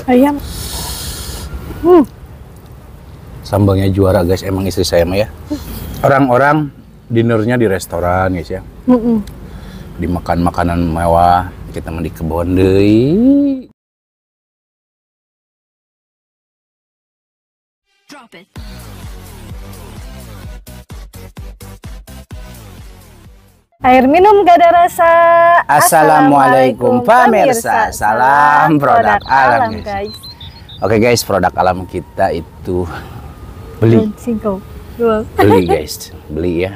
Ayam. Sambalnya juara guys, emang istri saya mah ya. Orang-orang dinernya di restoran guys ya. Dimakan makanan mewah, kita mah di kebon deui. Drop it. Air minum gak ada rasa. Assalamualaikum pemirsa, salam produk alam guys. Oke guys, produk alam kita itu beli. Singkong. Beli guys, beli ya.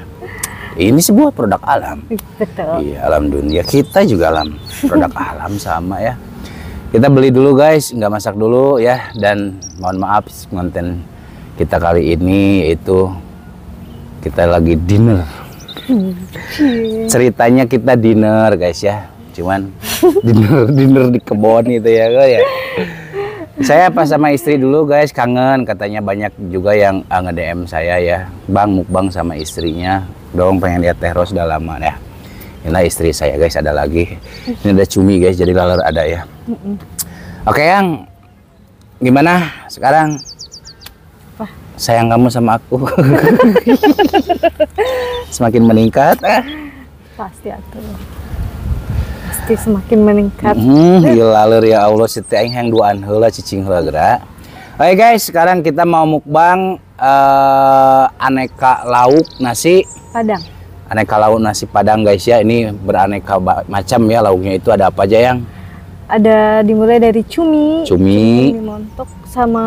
Ini sebuah produk alam. Betul. Iya, alam dunia. Kita juga alam. Produk alam sama ya. Kita beli dulu guys, nggak masak dulu ya. Dan mohon maaf konten kita kali ini itu kita lagi dinner. Ceritanya kita dinner guys ya. Cuman dinner di kebun gitu ya guys ya. Saya pas sama istri dulu guys, kangen, katanya banyak juga yang nge-DM saya ya, Bang mukbang sama istrinya dong, pengen lihat Teh Ros udah lama ya. Ini istri saya guys, ada lagi, ini ada cumi guys, jadi laler ada ya. Oke yang gimana sekarang? Sayang kamu sama aku semakin meningkat. Pasti atuh. Pasti semakin meningkat. Laler ya Allah, siti aing yang duaan heula cicing heula geura. Oke guys, sekarang kita mau mukbang aneka lauk nasi Padang. Aneka lauk nasi Padang guys ya. Ini beraneka macam ya lauknya, itu ada apa aja yang? Ada dimulai dari cumi montok sama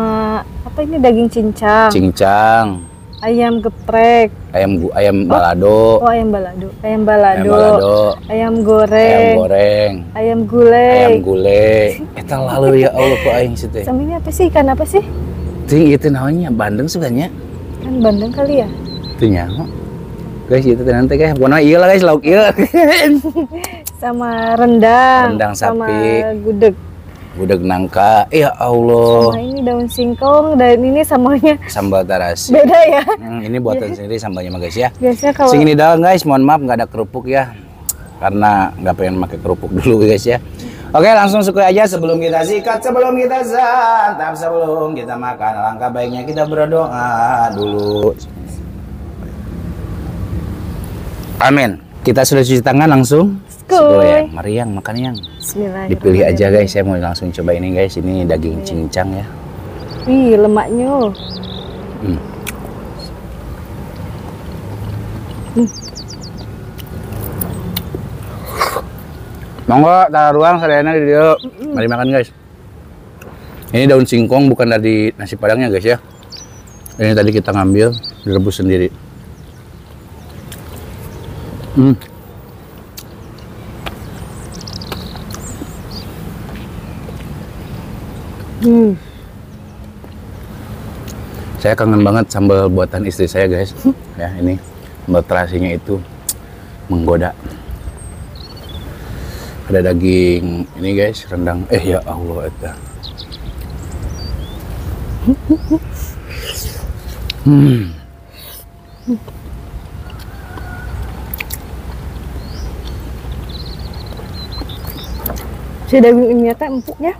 apa ini, daging cincang. Ayam geprek. Ayam balado. Oh, ayam balado. Ayam goreng. Ayam gulai. Eta lalu ya Allah kok aing situ. Sama ini apa sih? Ikan apa sih? Ting itu namanya bandeng suganya. Kan bandeng kali ya? Itu nyaho. Guys, itu nanti guys. Pokoknya iya lah guys, lauk iya. Sama rendang sapi. Sama gudeg nangka. Ya Allah. Sama ini daun singkong, dan ini sambalnya sambal terasi. Beda ya? Ini buatan sendiri sambalnya mah guys ya. Biasanya kalau sing ini dalam guys, mohon maaf nggak ada kerupuk ya. Karena nggak pengen pakai kerupuk dulu guys ya. Oke, langsung sukai aja sebelum kita sikat, sebelum kita santap, sebelum kita makan. Langkah baiknya kita berdoa dulu. Amin. Kita sudah cuci tangan langsung. Ya, meriang makan yang. Dipilih aja guys, saya mau langsung coba ini guys. Ini daging cincang ya. Wih, lemaknya. Monggo, taruh ruang sadayana di dia. Mari makan guys. Ini daun singkong, bukan dari nasi padangnya guys ya. Ini tadi kita ngambil, direbus sendiri. Saya kangen banget sambal buatan istri saya guys. Ya ini sambal terasinya itu menggoda. Ada daging ini guys, rendang. Ya Allah eta. Si daging ini teh empuk ya.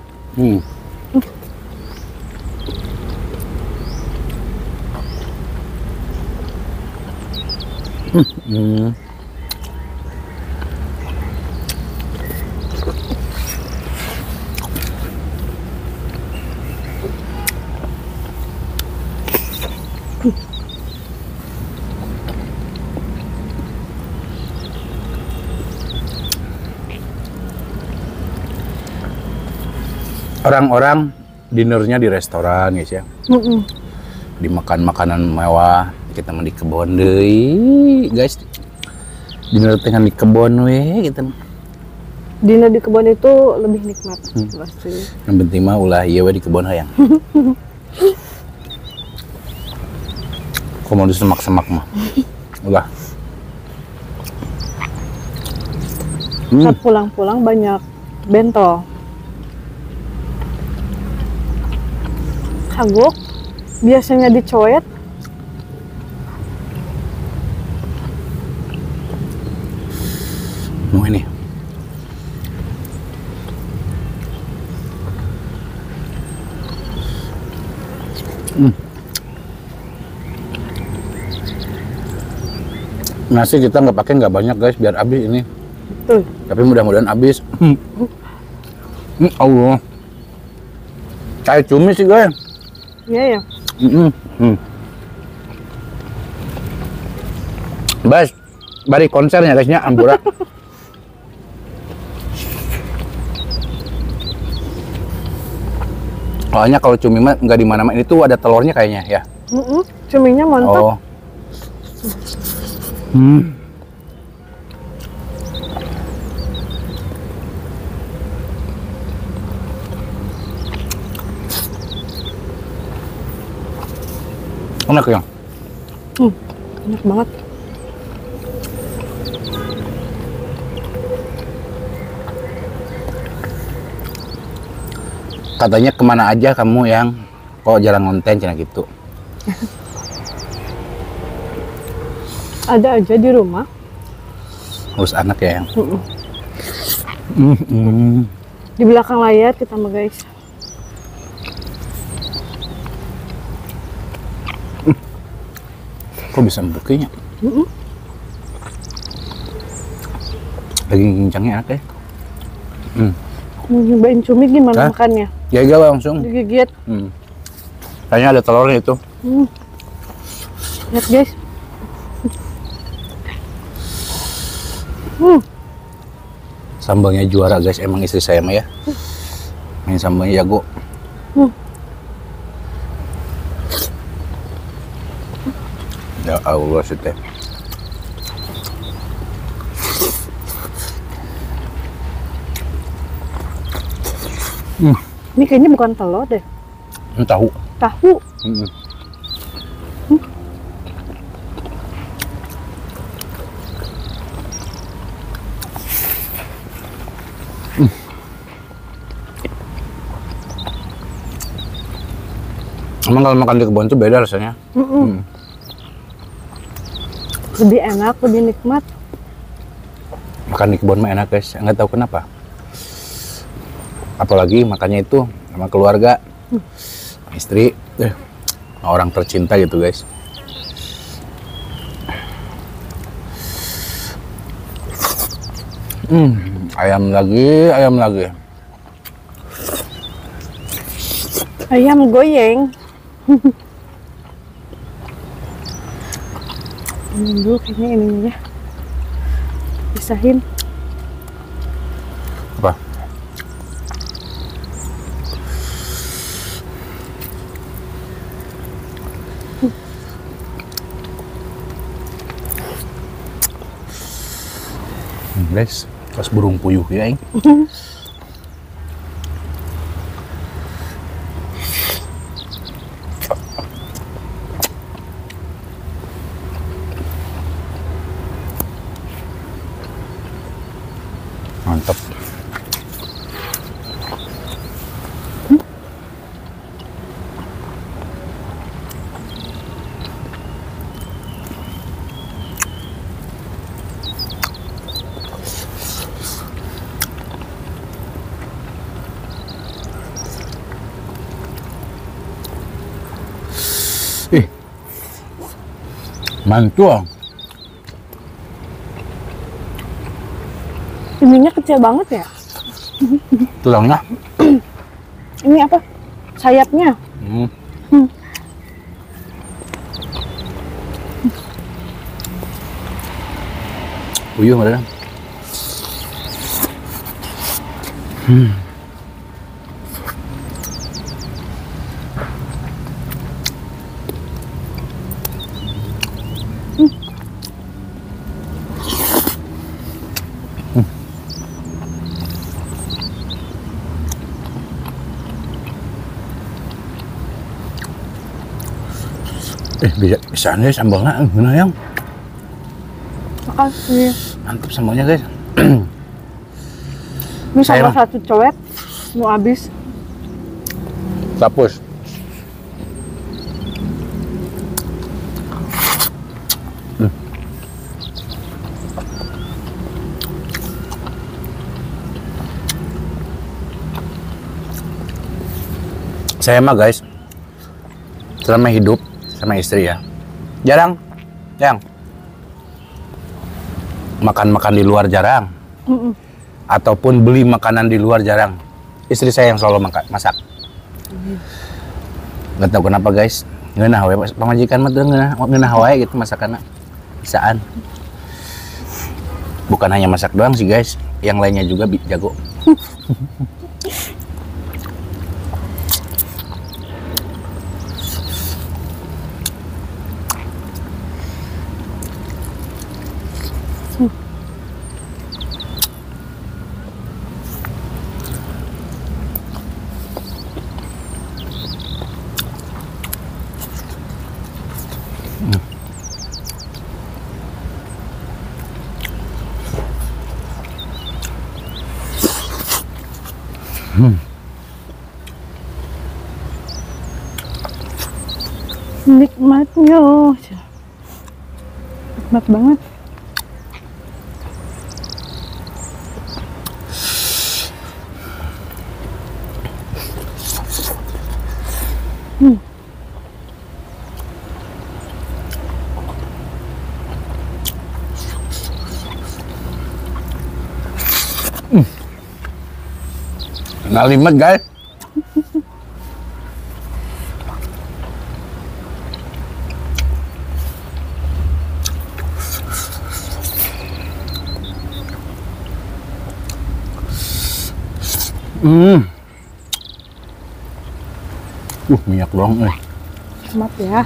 Orang-orang dinernya di restoran guys ya. Dimakan makanan mewah, kita mah di kebon deui guys. Dinner tengah di kebon we gitu. Dinner di kebun itu lebih nikmat pasti. Yang penting mah ulah ieu we di kebon hayang. Komo di semak-semak mah. Ulah. Saat pulang-pulang banyak bentol. Kagok biasanya dicoet. Mau ini. Nasi kita nggak pakai nggak banyak guys, biar habis ini. Betul. Tapi mudah-mudahan habis. Allah. Kayak cumi sih guys. Iya ya. Bas, bari konsernya guysnya Ampura. Soalnya kalau cumi mah nggak di mana-mana, itu ada telurnya kayaknya ya. Cuminya mantap. Oh. Enak ya? Enak banget. Katanya kemana aja kamu yang kok jarang ngonten cina gitu. Ada aja di rumah. Urus anak ya yang. Di belakang layar kita mah guys. Kok bisa empuknya? Daging cincangnya enak ya. Mau nyobain cumi gimana Hah? makannya? Ya langsung. Digigit. Kayaknya ada telurnya itu. Lihat guys. Sambalnya juara guys, emang istri saya mah ya. Main sambalnya jago. Ya Allah sih teh. Ini kayaknya bukan telur deh. Ini tahu. Tahu. Emang kalau makan di kebun tuh beda rasanya. Lebih enak, lebih nikmat. Makan di kebun mah enak guys, nggak tahu kenapa. Apalagi makannya itu sama keluarga, istri, orang tercinta gitu guys. Ayam lagi, ayam lagi. Ayam goyeng. Ini dulu kayaknya ininya ya. Pisahin. Apa? Guys, pas burung puyuh ya, Ing. Mantap. Ih, mantul. Ininya kecil banget ya. Tulangnya. Ini apa? Sayapnya. Puyuh ada. Bisa nih sambalnya, gimana yang? Makasih. Mantap sambalnya guys. Ini sambal Saya- satu coet mau habis. Tapus. Saya mah guys, selama hidup sama istri ya, jarang yang makan di luar jarang. Ataupun beli makanan di luar jarang. Istri saya yang selalu masak. Nggak tahu kenapa guys, ngeunah we pamajikan mah ngeunah wae gitu masakanna. Bisaan. Bukan hanya masak doang sih guys, yang lainnya juga jago. Nikmatnya, nikmat banget. Ngalimet guys. Minyak doang Nikmat ya.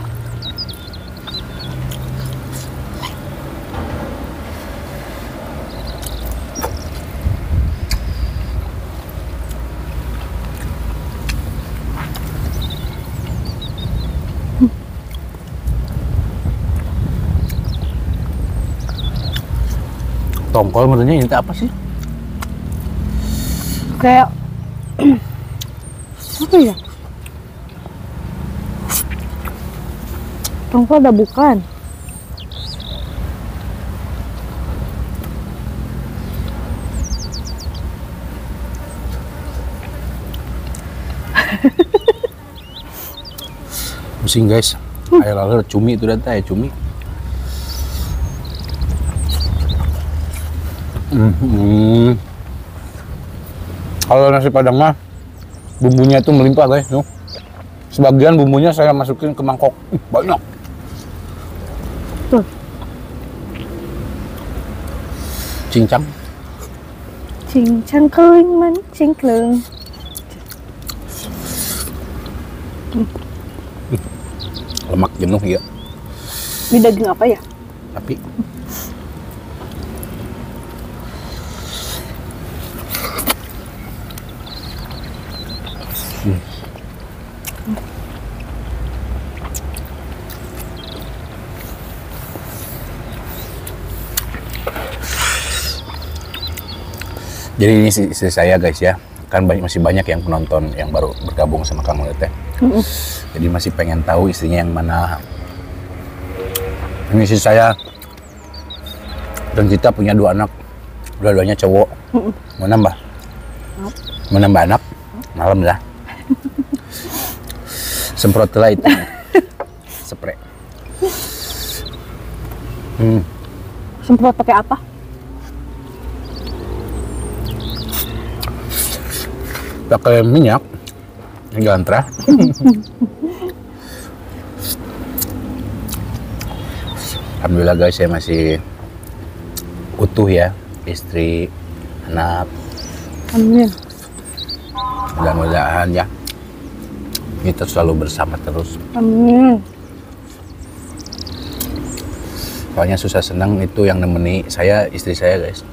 Tongkol menurutnya ini apa sih? Kayak apa ya? Tongkol ada bukan? Pusing guys. Air lalu cumi itu data ya cumi. Kalau nasi padang mah bumbunya itu melimpah guys. Tuh. Sebagian bumbunya saya masukin ke mangkok. Banyak. Tuh. Cincang. Cincang keling mancing keling. Lemak jenuh ya. Ini daging apa ya? Tapi jadi ini istri saya guys ya, kan masih banyak yang penonton yang baru bergabung sama Kang Mulya teh. Jadi masih pengen tahu istrinya yang mana. Ini istri saya dan kita punya 2 anak, dua-duanya cowok. Mau nambah? Mau nambah anak? Malam dah. Semprot lah itu. Spray. Semprot pakai apa? Pakai minyak yang gantra. Alhamdulillah guys, saya masih utuh ya, istri, anak. Amin. Mudah-mudahan ya kita selalu bersama terus. Amin. Soalnya susah senang itu yang nemeni saya, istri saya guys.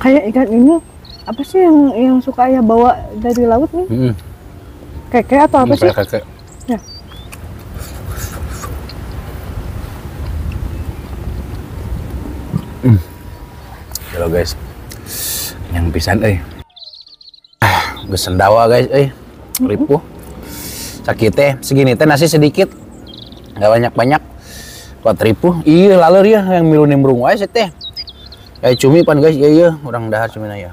Kayak ikan ini apa sih yang suka ayah bawa dari laut nih? Keke atau apa sih? Keke. Ya. Halo guys, yang pisan geus sendawa guys ripuh. Sakit teh segini teh nasi sedikit, nggak banyak-banyak. Kuat ripuh. Iya lalu dia yang milu nimbrung wae teh. Cumi pan guys, iya orang dahar cumi ya.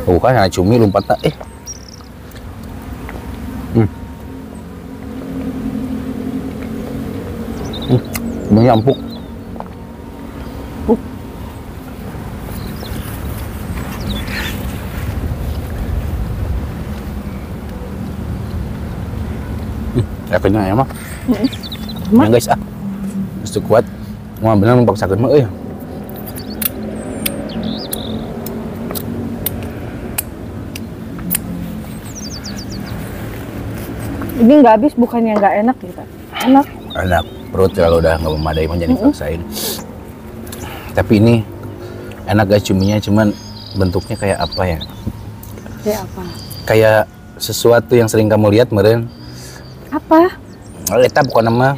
Bukan ada cumi lompat tak Banyak empuk. Ya kenyang ya mah. Ya guys Mesti kuat. Mau bener mempaksakan mah Ini nggak habis bukannya nggak enak gitu. Enak. Enak. Perut kalau udah nggak memadai mah jangan dipaksain. Tapi ini enak guys cuminya, cuman bentuknya kayak apa ya? Kayak apa? Kayak sesuatu yang sering kamu lihat meren. Apa? Eta bukan nama.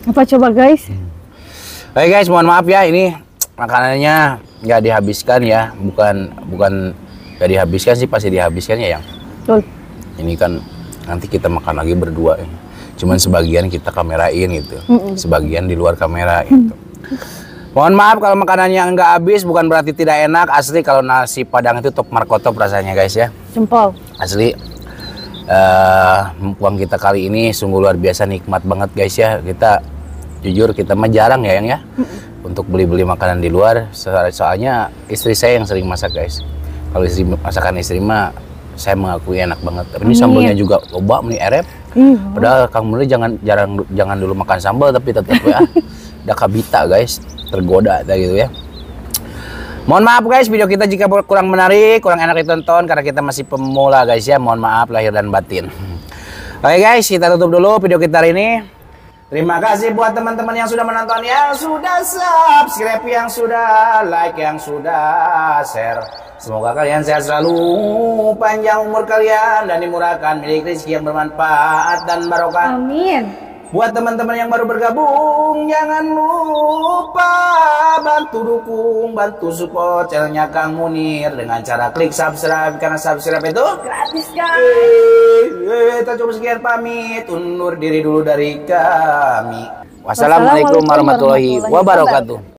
Apa coba guys? Oke guys, mohon maaf ya, ini makanannya nggak dihabiskan ya, bukan nggak dihabiskan sih, pasti dihabiskan ya yang. Betul. Ini kan nanti kita makan lagi berdua ya. Cuman sebagian kita kamerain gitu, sebagian di luar kamera gitu. Mohon maaf kalau makanannya nggak habis, bukan berarti tidak enak. Asli kalau nasi Padang itu top markotop rasanya guys ya. Jempol. Asli. Uang kita kali ini sungguh luar biasa, nikmat banget guys ya. Kita jujur kita mah jarang ya yang ya untuk beli-beli makanan di luar. Soalnya istri saya yang sering masak guys. Kalau masakan istri mah saya mengakui enak banget. Tapi ini sambalnya juga loba, ini erep. Padahal Kang Muli jangan dulu makan sambal, tapi tetap ya udah kabita guys, tergoda gitu ya. Mohon maaf guys, video kita jika kurang menarik, kurang enak ditonton karena kita masih pemula guys ya. Mohon maaf lahir dan batin. Oke guys, kita tutup dulu video kita hari ini. Terima kasih buat teman-teman yang sudah menonton, yang sudah subscribe, yang sudah like, yang sudah share. Semoga kalian sehat selalu, panjang umur kalian, dan dimurahkan milik rezeki yang bermanfaat dan barokah. Amin. Buat teman-teman yang baru bergabung, jangan lupa bantu dukung, bantu support channelnya Kang Munir dengan cara klik subscribe, karena subscribe itu Gratis guys. Kita coba sekian pamit, undur diri dulu dari kami. Wassalamualaikum warahmatullahi wabarakatuh.